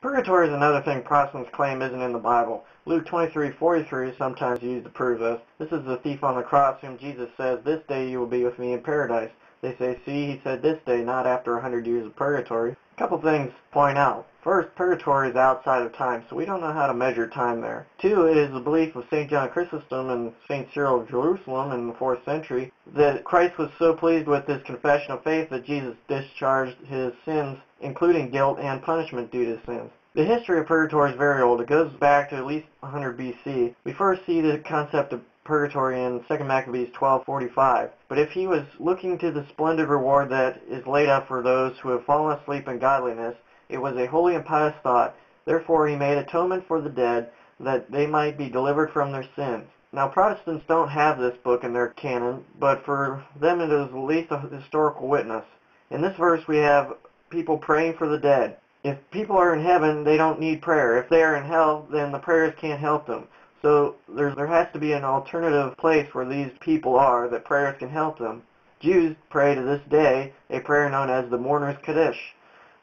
Purgatory is another thing Protestants claim isn't in the Bible. Luke 23:43 is sometimes used to prove this. This is the thief on the cross whom Jesus says, "This day you will be with me in paradise." They say, "See, he said this day, not after 100 years of purgatory." A couple things to point out. First, purgatory is outside of time, so we don't know how to measure time there. Two, it is the belief of St. John Chrysostom and St. Cyril of Jerusalem in the 4th century that Christ was so pleased with his confession of faith that Jesus discharged his sins, including guilt and punishment due to sins. The history of purgatory is very old. It goes back to at least 100 BC. We first see the concept of purgatory in 2 Maccabees 12:45. But if he was looking to the splendid reward that is laid up for those who have fallen asleep in godliness, it was a holy and pious thought. Therefore he made atonement for the dead, that they might be delivered from their sins. Now Protestants don't have this book in their canon, but for them it is at least a historical witness. In this verse we have people praying for the dead. If people are in heaven, they don't need prayer. If they are in hell, then the prayers can't help them. So there has to be an alternative place where these people are that prayers can help them. Jews pray to this day a prayer known as the Mourner's Kaddish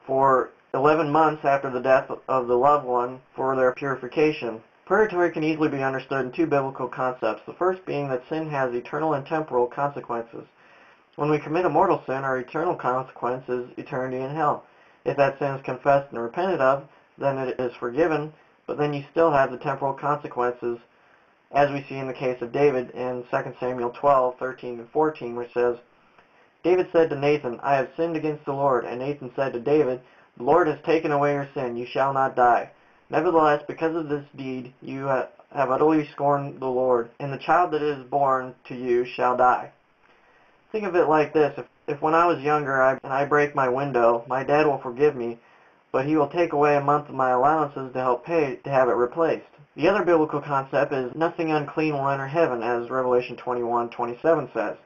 for 11 months after the death of the loved one for their purification. Purgatory can easily be understood in two biblical concepts, the first being that sin has eternal and temporal consequences. When we commit a mortal sin, our eternal consequence is eternity in hell. If that sin is confessed and repented of, then it is forgiven, but then you still have the temporal consequences, as we see in the case of David in 2 Samuel 12:13 and 14, which says, David said to Nathan, "I have sinned against the Lord." And Nathan said to David, "The Lord has taken away your sin. You shall not die. Nevertheless, because of this deed, you have utterly scorned the Lord, and the child that is born to you shall die." Think of it like this. If when I was younger and I break my window, my dad will forgive me, but he will take away a month of my allowances to help pay to have it replaced. The other biblical concept is nothing unclean will enter heaven, as Revelation 21:27 says.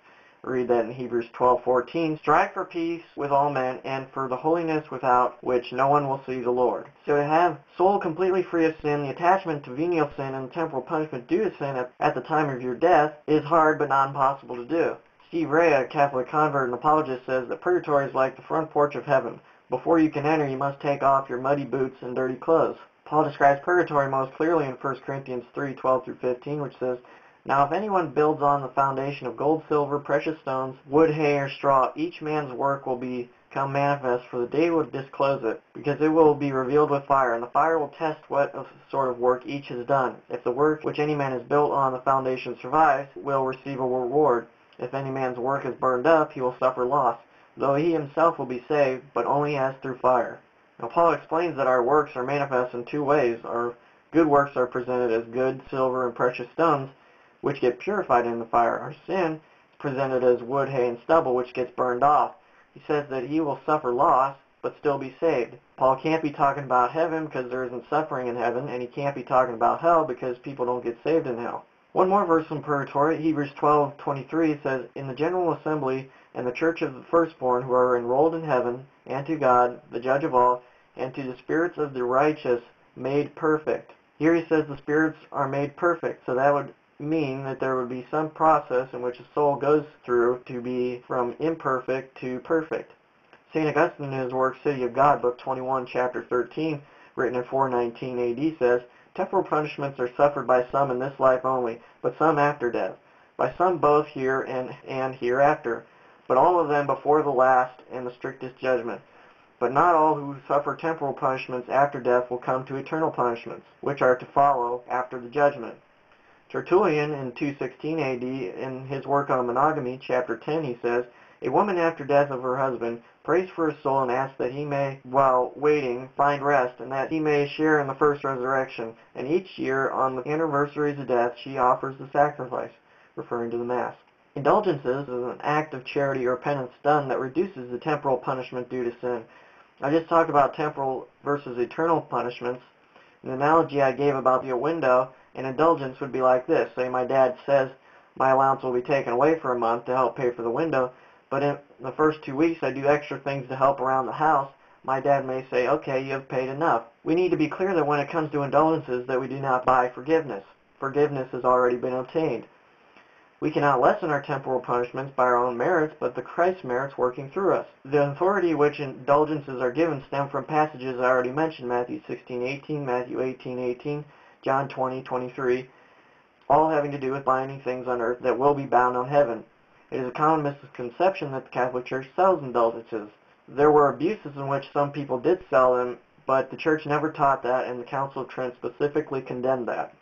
Read that in Hebrews 12:14. Strive for peace with all men and for the holiness without which no one will see the Lord. So to have soul completely free of sin, the attachment to venial sin and temporal punishment due to sin at the time of your death is hard but not impossible to do. Steve Ray, a Catholic convert and apologist, says that purgatory is like the front porch of heaven. Before you can enter, you must take off your muddy boots and dirty clothes. Paul describes purgatory most clearly in 1 Corinthians 3:12-15, which says, "Now if anyone builds on the foundation of gold, silver, precious stones, wood, hay, or straw, each man's work will become manifest, for the day will disclose it, because it will be revealed with fire, and the fire will test what sort of work each has done. If the work which any man has built on the foundation survives, will receive a reward. If any man's work is burned up, he will suffer loss, though he himself will be saved, but only as through fire." Now Paul explains that our works are manifest in two ways. Our good works are presented as good, silver, and precious stones, which get purified in the fire. Our sin is presented as wood, hay, and stubble, which gets burned off. He says that he will suffer loss, but still be saved. Paul can't be talking about heaven because there isn't suffering in heaven, and he can't be talking about hell because people don't get saved in hell. One more verse from Purgatory, Hebrews 12:23 says, "In the general assembly and the church of the firstborn who are enrolled in heaven, and to God, the judge of all, and to the spirits of the righteous made perfect." Here he says the spirits are made perfect, so that would mean that there would be some process in which a soul goes through to be from imperfect to perfect. St. Augustine in his work City of God, Book 21, Chapter 13, written in 419 AD, says, "Temporal punishments are suffered by some in this life only, but some after death. By some both here and hereafter, but all of them before the last and the strictest judgment. But not all who suffer temporal punishments after death will come to eternal punishments, which are to follow after the judgment." Tertullian in 216 AD, in his work on monogamy, chapter 10, he says, "A woman after death of her husband prays for his soul and asks that he may, while waiting, find rest, and that he may share in the first resurrection. And each year, on the anniversaries of death, she offers the sacrifice," referring to the Mass. Indulgences is an act of charity or penance done that reduces the temporal punishment due to sin. I just talked about temporal versus eternal punishments. An analogy I gave about the window, an indulgence would be like this. Say my dad says my allowance will be taken away for a month to help pay for the window, but in the first 2 weeks I do extra things to help around the house. My dad may say, "Okay, you have paid enough." We need to be clear that when it comes to indulgences that we do not buy forgiveness. Forgiveness has already been obtained. We cannot lessen our temporal punishments by our own merits, but the Christ's merits working through us. The authority which indulgences are given stem from passages I already mentioned, Matthew 16:18, Matthew 18:18, John 20:23, all having to do with binding things on earth that will be bound on heaven. It is a common misconception that the Catholic Church sells indulgences. There were abuses in which some people did sell them, but the Church never taught that, and the Council of Trent specifically condemned that.